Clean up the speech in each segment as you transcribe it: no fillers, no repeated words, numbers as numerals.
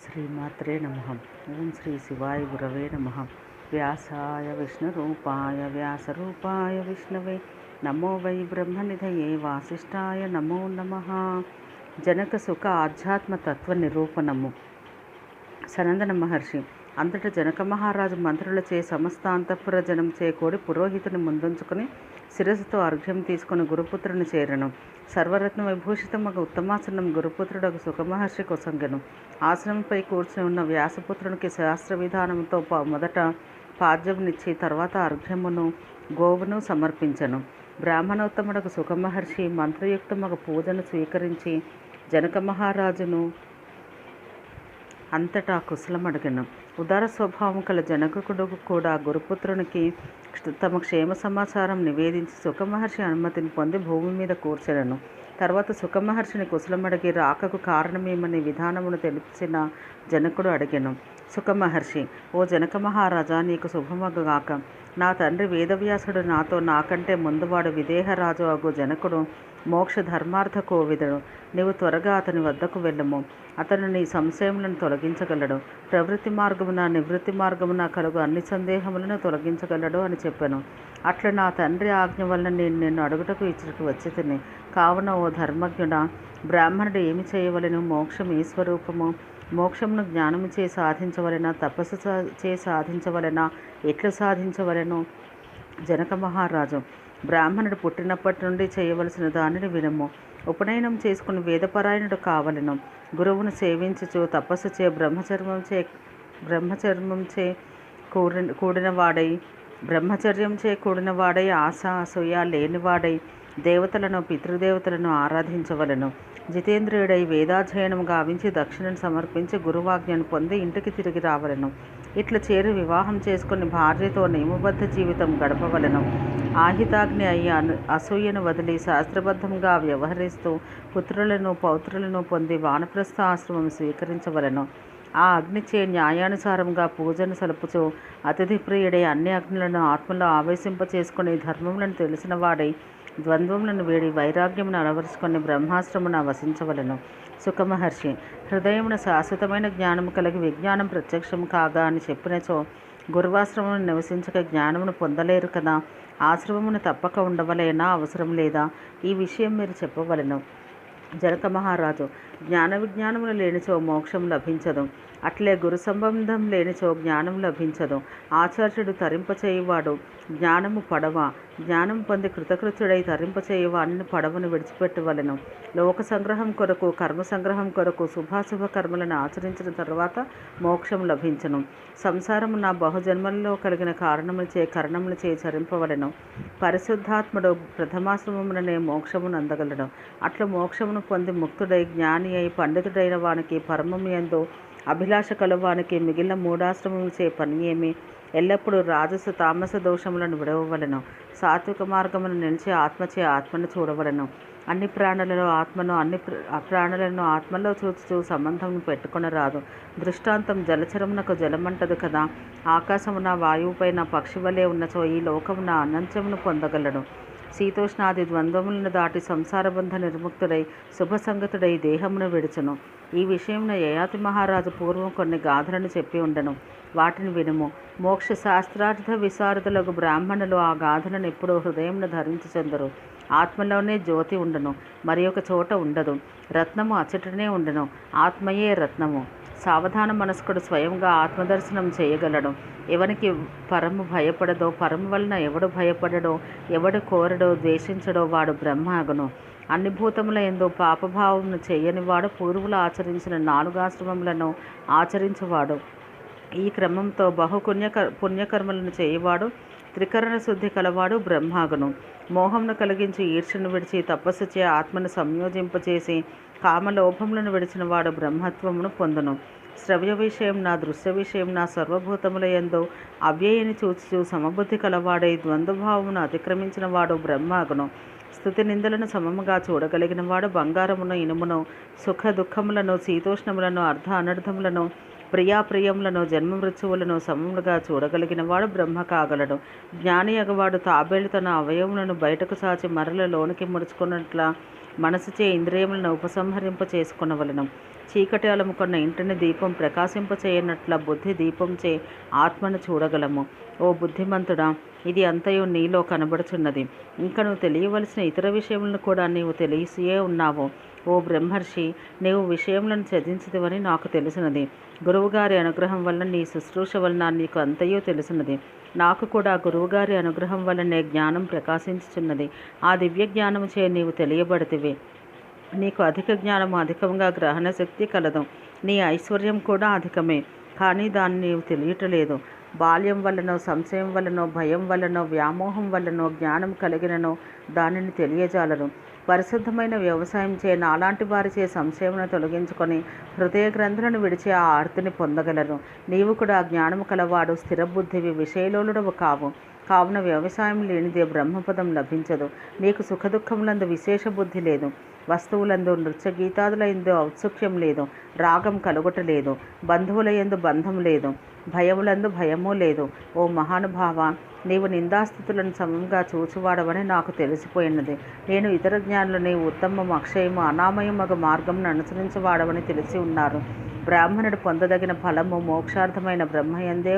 శ్రీమాత్రే నమః. ఓం శ్రీ శివాయ గురవే నమః. వ్యాసాయ విష్ణురూపాయ వ్యాసరూపాయ విష్ణవే నమో వై బ్రహ్మనిధయే వాసిష్ఠాయ నమో నమః. జనక సుఖ ఆధ్యాత్మ తత్వ నిరూపణము. సనందన మహర్షి అంతట జనక మహారాజు మంత్రులచే సమస్త అంతఃపుర జనం చేకూడి పురోహితుని ముందుంచుకుని శిరస్సుతో అర్ఘ్యం తీసుకుని గురుపుత్రుని చేరను. సర్వరత్న విభూషితమగు ఉత్తమాసనం గురుపుత్రుడకు సుఖమహర్షి కొసంగెను. ఆసనంపై కూర్చుని ఉన్న వ్యాసపుత్రునికి శాస్త్ర విధానంతో మొదట పాద్యమునిచ్చి తర్వాత అర్ఘ్యమును గోవును సమర్పించను. బ్రాహ్మణోత్తముడకు సుఖమహర్షి మంత్రయుక్తమగు పూజను స్వీకరించి జనక మహారాజును అంతటా కుశలమడిగెను. ఉదార స్వభావం కల జనకుడు కూడా గురుపుత్రునికి తమ క్షేమ సమాచారం నివేదించి సుఖమహర్షి అనుమతిని పొంది భూమి మీద కూర్చెను. తర్వాత సుఖమహర్షిని కుశలమడిగి రాకకు కారణమేమని విధానమును తెలిసిన జనకుడు అడిగెను. సుఖమహర్షి: ఓ జనక మహారాజా, నీకు శుభమగుగాక. నా తండ్రి వేదవ్యాసుడు నాకంటే ముందువాడు విదేహరాజు అగు జనకుడు మోక్ష ధర్మార్థ కోవిదుడు. నీవు త్వరగా అతని వద్దకు వెళ్ళము. అతను నీ సంశయములను తొలగించగలడు. ప్రవృత్తి మార్గమున నివృత్తి మార్గమున కలుగు అన్ని సందేహములను తొలగించగలడు అని చెప్పాను. అట్లా నా తండ్రి ఆజ్ఞ వలన నేను నిన్ను అడుగుటకు ఇచ్చటకు వచ్చి తిని. కావున ఓ ధర్మజ్ఞుడా, బ్రాహ్మణుడు ఏమి చేయవలెను? మోక్షం ఈ స్వరూపము. మోక్షమును జ్ఞానము చే సాధించవలెనా, తపస్సు చే సాధించవలెనా, ఎట్లు సాధించవలెను? జనక మహారాజు: బ్రాహ్మణుడు పుట్టినప్పటి నుండి చేయవలసిన దానిని వినము. ఉపనయనం చేసుకుని వేదపరాయణుడు కావలెను. గురువును సేవించుచు తపస్సు చే బ్రహ్మచర్మంచే కూడినవాడై ఆశ అసూయ లేనివాడై దేవతలను పితృదేవతలను ఆరాధించవలెను. జితేంద్రియుడై వేదాధ్యయనం గావించి దక్షిణను సమర్పించి గురువాజ్ఞను పొంది ఇంటికి తిరిగి రావలెను. ఇట్లా చేరి వివాహం చేసుకుని భార్యతో నియమబద్ధ జీవితం గడపవలెను. ఆహితాగ్ని అయి అసూయను వదిలి శాస్త్రబద్ధంగా వ్యవహరిస్తూ పుత్రులను పౌత్రులను పొంది వానప్రస్థ ఆశ్రమం స్వీకరించవలెను. ఆ అగ్నిచే న్యాయానుసారంగా పూజను సలుపుచు అతిథి ప్రియుడై అన్ని అగ్నులను ఆత్మలో ఆవేశింపచేసుకుని ధర్మములను తెలిసిన వాడై ద్వంద్వములను వీడి వైరాగ్యమును అలవరుచుకొని బ్రహ్మాశ్రమును వసించవలెను. సుఖమహర్షి: హృదయమున శాశ్వతమైన జ్ఞానము కలిగి విజ్ఞానం ప్రత్యక్షము కాగా అని చెప్పినచో గురువాశ్రమమును నివసించక జ్ఞానమును పొందలేరు కదా. ఆశ్రమమును తప్పక ఉండవలేనా, అవసరం లేదా? ఈ విషయం మీరు చెప్పవలెను. జనక మహారాజు: జ్ఞాన విజ్ఞానములు లేనిచో మోక్షం లభించదు. అట్లే గురు సంబంధం లేనిచో జ్ఞానం లభించదు. ఆచార్యుడు తరింపచేయువాడు జ్ఞానము పడవ. జ్ఞానం పొంది కృతకృత్యుడై తరింపచేయువాడిని పడవను విడిచిపెట్టవలెను. లోక సంగ్రహం కొరకు, కర్మ సంగ్రహం కొరకు శుభాశుభ కర్మలను ఆచరించిన తర్వాత మోక్షం లభించను. సంసారము నా బహుజన్మలలో కలిగిన కరణములు చే చరింపవలెను. పరిశుద్ధాత్ముడు ప్రథమాశ్రమముననే మోక్షమును అందగలడు. అట్లా మోక్షమును పొంది ముక్తుడై జ్ఞాని అయి పండితుడైన వానికి పరమము యందు అభిలాష కలువానికి మిగిలిన మూడాశ్రమము చే పని ఏమి? ఎల్లప్పుడూ రాజస తామస దోషములను విడవవలెను. సాత్విక మార్గమును నిలిచి ఆత్మచే ఆత్మను చూడవలెను. అన్ని ప్రాణులలో ఆత్మను, అన్ని ప్రాణులను ఆత్మలో చూచుచూ సంబంధం పెట్టుకొనరాదు. దృష్టాంతం: జలచరమునకు జలమంటదు కదా. ఆకాశమున వాయువుపైన పక్షి వలె ఉన్నచో ఈ లోకమున అనంత్యమును పొందగలడు. శీతోష్ణాది ద్వంద్వములను దాటి సంసారబంధ నిర్ముక్తుడై శుభసంగతుడై దేహమును విడుచును. ఈ విషయమున యయాతి మహారాజు పూర్వం కొన్ని గాథలను చెప్పి ఉండెను. వాటిని వినుము. మోక్ష శాస్త్రార్థ విశారదులకు బ్రాహ్మణులు ఆ గాథలను ఎప్పుడూ హృదయమును ధరించుచెందరు. ఆత్మలోనే జ్యోతి ఉండను, మరి ఒక చోట ఉండదు. రత్నము అచ్చటనే ఉండను. ఆత్మయే రత్నము. సావధాన మనస్కుడు స్వయంగా ఆత్మదర్శనం చేయగలడు. ఎవనికి పరము భయపడదో, పరము వలన ఎవడు భయపడడో, ఎవడు కోరడో ద్వేషించడో వాడు బ్రహ్మ అగును. అన్ని భూతముల యందు పాపభావమును చేయనివాడు పూర్వులు ఆచరించిన 4 ఆశ్రమములను ఆచరించువాడు. ఈ క్రమంతో పుణ్యకర్మలను చేయవాడు త్రికరణ శుద్ధి కలవాడు బ్రహ్మాగును. మోహమును కలిగించి ఈర్ష్యను విడిచి తపస్సు చే ఆత్మను సంయోజింపచేసి కామలోభములను విడిచిన వాడు బ్రహ్మత్వమును పొందును. శ్రవ్య విషయం నా దృశ్య విషయం నా సర్వభూతముల యందు అవ్యయని చూచుచూ సమబుద్ధి కలవాడై ద్వంద్వభావమును అతిక్రమించిన వాడు బ్రహ్మాగును. స్తుతి నిందలను సమముగా చూడగలిగిన వాడు బంగారమును, ఇనుమును, సుఖ దుఃఖములను, శీతోష్ణములను, అర్ధ అనర్థములను, ప్రియాప్రియములను, జన్మ మృత్యువులను సమములుగా చూడగలిగిన వాడు బ్రహ్మ కాగలడు. జ్ఞాని అగవాడు తాబేలు తన అవయవములను బయటకు చాచి మరల లోనికి ముడుచుకున్నట్ల మనసుచే ఇంద్రియములను ఉపసంహరింప చేసుకొనవలెను. చీకటి అలముకొన్న ఇంటిని దీపం ప్రకాశింపచేయనట్ల బుద్ధి దీపంచే ఆత్మను చూడగలము. ఓ బుద్ధిమంతుడా, ఇది అంతయు నీలో కనబడుచున్నది. ఇంకా నువ్వు తెలియవలసిన ఇతర విషయములను కూడా నీవు తెలిసియే ఉన్నావు. ఓ బ్రహ్మర్షి, నీవు విషయములను త్యజించదువని నాకు తెలిసినది. గురువుగారి అనుగ్రహం వలన నీ శుశ్రూష వలన నీకు అంతయు తెలిసినది. నాకు కూడా గురువుగారి అనుగ్రహం వలనే జ్ఞానం ప్రకాశించుచున్నది. ఆ దివ్య జ్ఞానముచే నీవు తెలియబడితివి. నీకు అధిక జ్ఞానము అధికంగా గ్రహణ శక్తి కలదు. నీ ఐశ్వర్యం కూడా అధికమే, కానీ దాన్ని నీవు తెలియటలేదు. బాల్యం వల్లనో, సంశయం వల్లనో, భయం వల్లనో, వ్యామోహం వల్లనో జ్ఞానం కలిగిననో దానిని తెలియజాలరు. పరిశుద్ధమైన వ్యవసాయం చే నాలాంటి వారిచే సంశయమును తొలగించుకొని హృదయ గ్రంథులను విడిచి ఆ ఆర్తిని పొందగలరు. నీవు కూడా జ్ఞానము కలవాడు, స్థిరబుద్ధివి, విషయలోలుడవు కావు. కావున వ్యవసాయం లేనిదే బ్రహ్మపదం లభించదు. నీకు సుఖదుఖములందు విశేష బుద్ధి లేదు. వస్తువులందు, నృత్య గీతాదులందు ఔత్సుక్యం లేదు. రాగం కలుగుటలేదు. బంధువుల యందు బంధం లేదు. భయములందు భయము లేదు. ఓ మహానుభావ, నీవు నిందాస్థితులను సమంగా చూచువాడవని నాకు తెలిసిపోయినది. నేను ఇతర జ్ఞానులు నీవు ఉత్తమము, అక్షయము, అనామయమగు మార్గమును అనుసరించవాడవని తెలిసి ఉన్నారు. బ్రాహ్మణుడు పొందదగిన ఫలము మోక్షార్థమైన బ్రహ్మయందే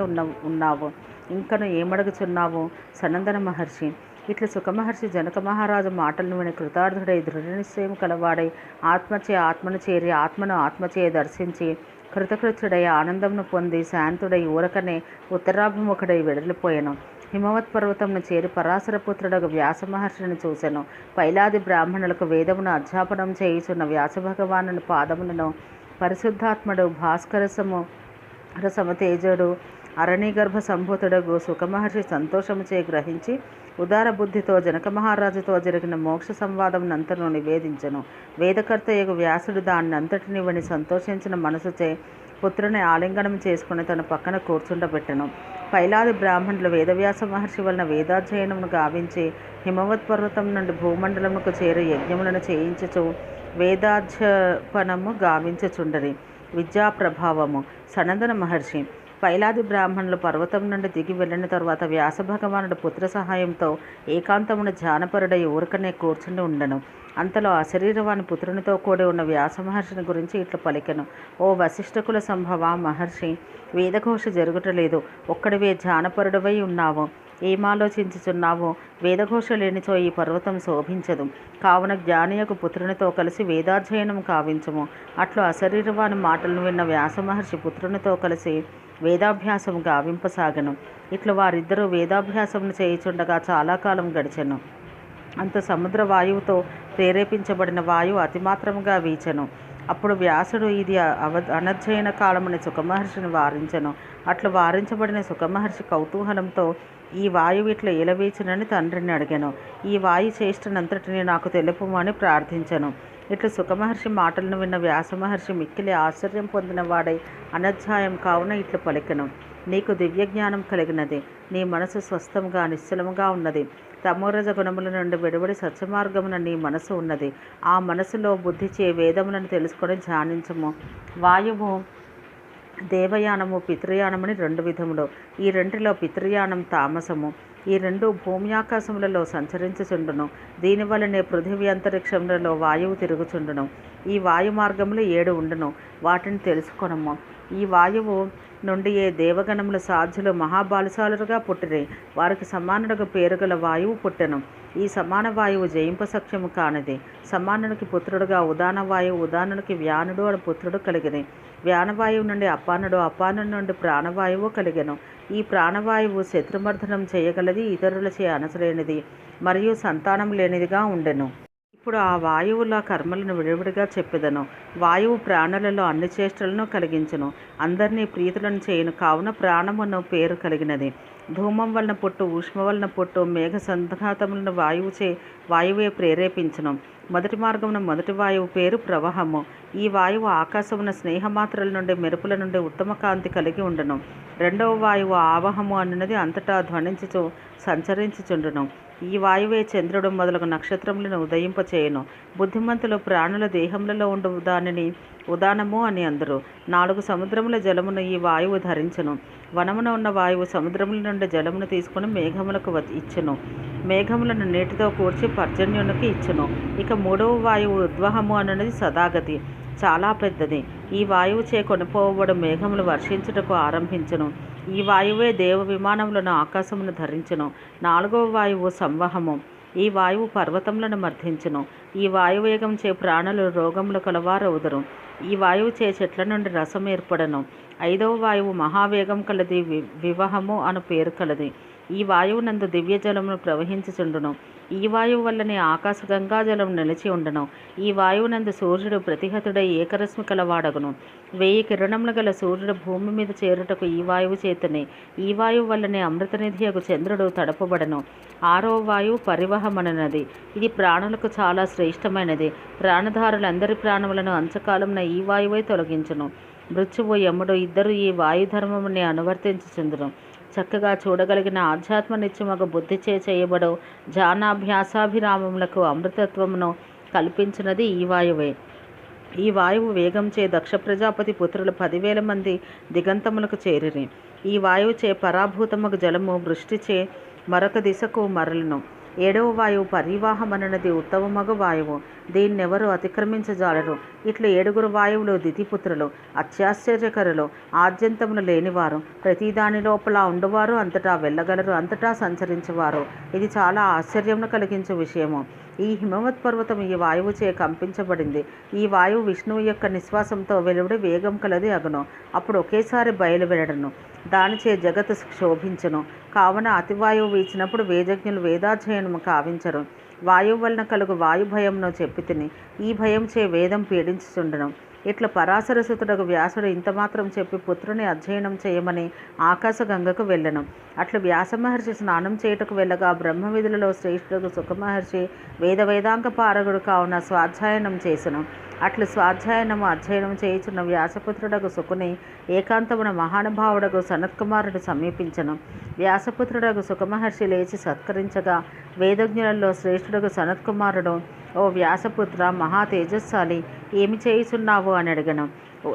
ఉన్నావు. ఇంకను ఏమడుగుచున్నావు? సనందన మహర్షి. ఇట్లా సుఖమహర్షి జనక మహారాజు మాటలను విని కృతార్థుడై దృఢనిశ్చయం కలవాడై ఆత్మను చేరి ఆత్మను ఆత్మచే దర్శించి కృతకృత్యుడై ఆనందమును పొంది శాంతుడై ఊరకనే ఉత్తరాభిముఖుడై వెడలిపోయాను. హిమవత్ పర్వతంను చేరి పరాశరపుత్రుడగు వ్యాస మహర్షిని చూసెను. పైలాది బ్రాహ్మణులకు వేదమును అధ్యాపనం చేయుచున్న వ్యాసభగవానుని పాదములను పరిశుద్ధాత్ముడు భాస్కరసము రసమతేజుడు అరణీగర్భ సంభూతుడగు సుఖమహర్షి సంతోషముచే గ్రహించి ఉదార బుద్ధితో జనక మహారాజుతో జరిగిన మోక్ష సంవాదమునంతను నివేదించెను. వేదకర్తయగు వ్యాసుడు దాన్నంతటిని విని సంతోషించిన మనసుచే పుత్రుని ఆలింగనం చేసుకుని తన పక్కన కూర్చుండబెట్టెను. పైలాది బ్రాహ్మణులు వేదవ్యాస మహర్షి వలన వేదాధ్యయనమును గావించి హిమవత్ పర్వతం నుండి భూమండలముకు చేరి యజ్ఞములను చేయించుచు వేదాధ్యాపనము గావించుచుండరి. విద్యా ప్రభావము. సనందన మహర్షి. పైలాది బ్రాహ్మణులు పర్వతం నుండి దిగి వెళ్ళిన తరువాత వ్యాస భగవానుడు పుత్ర సహాయంతో ఏకాంతమున ధ్యానపరుడై ఊరకనే కూర్చుని ఉండను. అంతలో అశరీరవాని పుత్రునితో కూడి ఉన్న వ్యాస మహర్షిని గురించి ఇట్లా పలికెను. ఓ వశిష్ఠకుల సంభవ మహర్షి, వేదఘోష జరుగుటలేదు. ఒక్కడివే ధ్యానపరుడవై ఉన్నావు. ఏమాలోచించుచున్నావో? వేదఘోష లేనిచో ఈ పర్వతం శోభించదు. కావున జ్ఞానియకు పుత్రునితో కలిసి వేదాధ్యయనం కావించము. అట్లు అశరీరవాని మాటలను విన్న వ్యాస మహర్షి పుత్రునితో కలిసి వేదాభ్యాసము గావింపసాగను. ఇట్లు వారిద్దరూ వేదాభ్యాసమును చేయుచుండగా చాలా కాలం గడిచెను. అంత సముద్ర వాయువుతో ప్రేరేపించబడిన వాయువు అతిమాత్రముగా వీచెను. అప్పుడు వ్యాసుడు ఇది అనధ్యయన కాలమని సుఖమహర్షిని వారించెను. అట్లు వారించబడిన సుఖమహర్షి కౌతూహలంతో ఈ వాయువు ఇట్లా ఎలవీచునని తండ్రిని అడిగాను. ఈ వాయు చేష్టనంతటిని నాకు తెలుపుమని ప్రార్థించెను. ఇట్లు సుఖమహర్షి మాటలను విన్న వ్యాసమహర్షి మిక్కిలి ఆశ్చర్యం పొందిన వాడై అనధ్యాయం కావున ఇట్లు పలికెను. నీకు దివ్య జ్ఞానం కలిగినది. నీ మనసు స్వస్థముగా నిశ్చలముగా ఉన్నది. తమోరజ గుణముల నుండి విడివడి సత్యమార్గమున నీ మనసు ఉన్నది. ఆ మనసులో బుద్ధిచే వేదములను తెలుసుకొని ధ్యానించము. వాయువు దేవయానము, పితృయానమని రెండు విధములు. ఈ రెంటిలో పితృయానం తామసము. ఈ రెండు భూమి ఆకాశములలో సంచరించుచుండును. దీనివల్లనే పృథివీ అంతరిక్షములలో వాయువు తిరుగుచుండును. ఈ వాయు మార్గములు 7 ఉండును. వాటిని తెలుసుకొనము. ఈ వాయువు నుండి ఏ దేవగణములు సాధ్యులు మహాబాలశాలుగా పుట్టిరి. వారికి సమానుడుగా పేరుగల వాయువు పుట్టెను. ఈ సమాన వాయువు జయింపసఖ్యము కానిది. సమానునికి పుత్రుడుగా ఉదాన వాయువు, ఉదానునికి వ్యానుడు అని పుత్రుడు కలిగిరి. వ్యానవాయువు నుండి అపానుడు, అపానుడి నుండి ప్రాణవాయువు కలిగెను. ఈ ప్రాణవాయువు శత్రుమర్దనం చేయగలది, ఇతరులచే అనసలేనిది మరియు సంతానం లేనిదిగా ఉండెను. ఇప్పుడు ఆ వాయువుల కర్మలను విడివిడిగా చెప్పెదను. వాయువు ప్రాణులలో అన్ని చేష్టలను కలిగించును, అందరినీ ప్రీతులను చేయును. కావున ప్రాణమును పేరు కలిగినది. ధూమం వలన పుట్టు, ఉష్మ వలన పుట్టు, మేఘ సంఘాతములను వాయువే ప్రేరేపించును. మొదటి మార్గమున మొదటి వాయువు పేరు ప్రవాహము. ఈ వాయువు ఆకాశమున స్నేహమాత్రల నుండి, మెరుపుల నుండి ఉత్తమ కాంతి కలిగి ఉండును. రెండవ వాయువు ఆవహము అనున్నది అంతటా ధ్వనించుచు సంచరించుచుండును. ఈ వాయువే చంద్రుడు మొదలగు నక్షత్రములను ఉదయింపచేయును. బుద్ధిమంతులు ప్రాణుల దేహములలో ఉండు దానిని ఉదానము అని అందరు. 4 సముద్రముల జలమును ఈ వాయువు ధరించును. వనమున ఉన్న వాయువు సముద్రముల నుండి జలమును తీసుకుని మేఘములకు ఇచ్చును. మేఘములను నీటితో కూర్చి పర్జన్యునికి ఇచ్చును. ఇక 3వ వాయువు ఉద్వహము అన్నది సదాగతి, చాలా పెద్దది. ఈ వాయువు చే కొనిపోవబడు మేఘములు వర్షించుటకు ఆరంభించును. ఈ వాయువే దేవ విమానములను ఆకాశమును ధరించును. 4వ వాయువు సంవహము. ఈ వాయువు పర్వతములను మర్దించును. ఈ వాయువేగం చే ప్రాణులు రోగములు కలవారవుదురు. ఈ వాయువు చే చెట్ల నుండి రసం ఏర్పడను. 5వ వాయువు మహావేగం కలది, వివహము అను పేరు కలది. ఈ వాయువు నందు దివ్య జలమును ప్రవహించుచుండును. ఈ వాయువు వల్లనే ఆకాశ గంగాజలం నిలిచి ఉండను. ఈ వాయువునందు సూర్యుడు ప్రతిహతుడై ఏకరశ్మి కలవాడగును. 1000 కిరణములు గల సూర్యుడు భూమి మీద చేరుటకు ఈ వాయువు చేతనే. ఈ వాయువు వల్లనే అమృతనిధియగు చంద్రుడు తడపబడను. 6వ వాయువు పరివహమనది. ఇది ప్రాణులకు చాలా శ్రేష్టమైనది. ప్రాణధారులందరి ప్రాణములను అంచకాలమున ఈ వాయువై తొలగించును. మృత్యువు యముడు ఇద్దరు ఈ వాయుధర్మముని అనువర్తించుచుందురు. చక్కగా చూడగలిగిన ఆధ్యాత్మ నిత్యమగు బుద్ధిచే చేయబడు ధ్యానాభ్యాసాభిరామములకు అమృతత్వమును కల్పించినది ఈ వాయువే. ఈ వాయువు వేగంచే దక్ష ప్రజాపతి పుత్రులు 10,000 మంది దిగంతములకు చేరిరి. ఈ వాయువుచే పరాభూతమగు జలము వృష్టిచే మరొక దిశకు మరలును. 7వ వాయువు పరివాహమనది ఉత్తమమగు వాయువు. దీన్నెవరు అతిక్రమించజాలరు. ఇట్లు 7 వాయువులు దితిపుత్రులు, అత్యాశ్చర్యకరులు, ఆద్యంతములు లేనివారు, ప్రతి దాని లోపల ఉండువారు, అంతటా వెళ్ళగలరు, అంతటా సంచరించేవారు. ఇది చాలా ఆశ్చర్యమును కలిగించే విషయము. ఈ హిమవత్ పర్వతం ఈ వాయువుచే కంపించబడింది. ఈ వాయువు విష్ణువు యొక్క నిశ్వాసంతో వెలువడి వేగం కలది అగును. అప్పుడు ఒకేసారి బయలువెడను. దానిచే జగత్తు శోభించును. కావున అతివాయువు వీచినప్పుడు వేదజ్ఞులు వేదాధ్యయనము కావించరు. వాయువు వలన కలుగు వాయు భయమును చెప్పితిని. ఈ భయం చే వేదం పీడించుచుండెను. ఇట్లా పరాశరసుతుడకు వ్యాసుడు ఇంతమాత్రం చెప్పి పుత్రుని అధ్యయనం చేయమని ఆకాశ గంగకు వెళ్ళెను. అట్లు వ్యాస మహర్షి స్నానం చేయుటకు వెళ్ళగా బ్రహ్మవిధులలో శ్రేష్ఠుడు సుఖమహర్షి వేదాంగ పారగుడు కావున స్వాధ్యాయనం చేసెను. అట్లు స్వాధ్యాయనము అధ్యయనం చేయుచున్న వ్యాసపుత్రుడకు సుకుని ఏకాంతమున మహానుభావుడకు సనత్కుమారుడు సమీపించెను. వ్యాసపుత్రుడకు సుఖమహర్షి లేచి సత్కరించగా వేదజ్ఞులలో శ్రేష్ఠుడకు సనత్కుమారుడు, ఓ వ్యాసపుత్ర, మహా తేజస్శాలి, ఏమి చేయుచున్నావు అని అడిగను.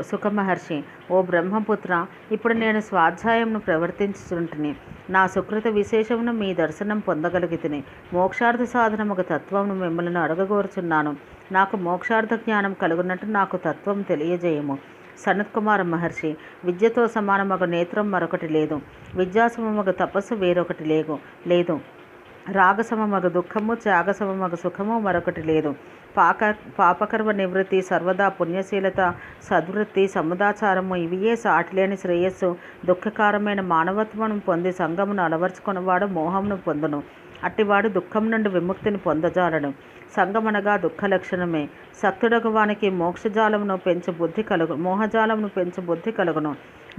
సుఖమహర్షి, ఓ బ్రహ్మపుత్ర, ఇప్పుడు నేను స్వాధ్యాయమును ప్రవర్తించుచుంటిని. నా సుకృత విశేషమును మీ దర్శనం పొందగలిగితిని. మోక్షార్థ సాధనముకు తత్వమును మిమ్మల్ని అడగగోరుచున్నాను. నాకు మోక్షార్థ జ్ఞానం కలుగునట్టు నాకు తత్వం తెలియజేయము. సనత్కుమార మహర్షి, విద్యతో సమానమగు నేత్రం మరొకటి లేదు. విద్యాసమమగు తపస్సు వేరొకటి లేదు. రాగసమమగు దుఃఖము, త్యాగసమమగు సుఖము మరొకటి లేదు. పాపకర్మ నివృత్తి, సర్వదా పుణ్యశీలత, సద్వృత్తి, సముదాచారము ఇవియే సాటిలేని శ్రేయస్సు. దుఃఖకారమైన మానవత్వమును పొంది సంగమును అలవర్చుకున్నవాడు మోహమును పొందును. అట్టివాడు దుఃఖం నుండి విముక్తిని పొందజాలడు. సంగమనగా దుఃఖ లక్షణమే. సక్తుడగు వానికి మోహజాలమును పెంచు బుద్ధి కలుగును.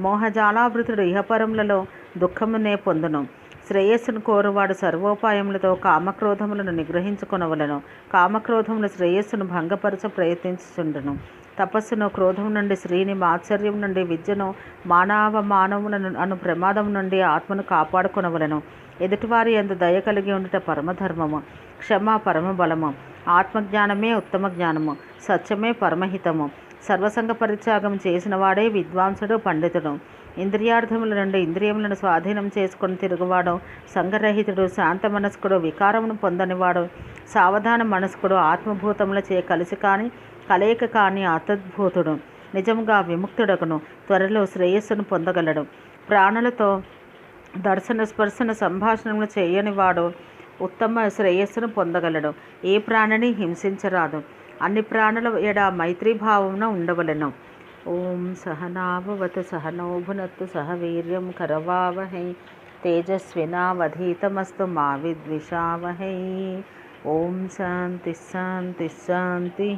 మోహజాలావృతుడు ఇహపరములలో దుఃఖమునే పొందును. శ్రేయస్సును కోరువాడు సర్వోపాయములతో కామక్రోధములను నిగ్రహించుకొనవలెను. కామక్రోధములు శ్రేయస్సును భంగపరచ ప్రయత్నించుచుండును. తపస్సును, క్రోధం నుండి, స్త్రీని, మాత్సర్యం నుండి, విద్యను, మానవమానములను అను ప్రమాదం నుండి ఆత్మను కాపాడుకొనవలెను. ఎదుటివారి యందు దయ కలిగి ఉండుట పరమధర్మము. క్షమ పరమబలము. ఆత్మజ్ఞానమే ఉత్తమ జ్ఞానము. సత్యమే పరమహితము. సర్వసంగ పరిత్యాగం చేసిన వాడే విద్వాంసుడు, పండితుడు. ఇంద్రియార్థముల నుండి ఇంద్రియములను స్వాధీనం చేసుకొని తిరుగువాడు సంగరహితుడు, శాంత మనస్కుడు, వికారమును పొందనివాడు, సావధాన మనస్కుడు, ఆత్మభూతములచే కలిసి కాని కలయిక కాని అతద్భూతుడు, నిజముగా విముక్తుడకును, త్వరలో శ్రేయస్సును పొందగలడు. ప్రాణులతో దర్శన స్పర్శన సంభాషణలు చేయనివాడు ఉత్తమ శ్రేయస్సును పొందగలడు. ఏ ప్రాణిని హింసించరాదు. అన్ని ప్రాణుల ఎడ మైత్రీభావమున ఉండవలెను. ఓం సహనావవతు సహనౌ భునత్తు సహ వీర్యం కరవావహై తేజస్వినావధీతమస్తు మా విద్విషావహై. ఓం శాంతి శాంతి శాంతి.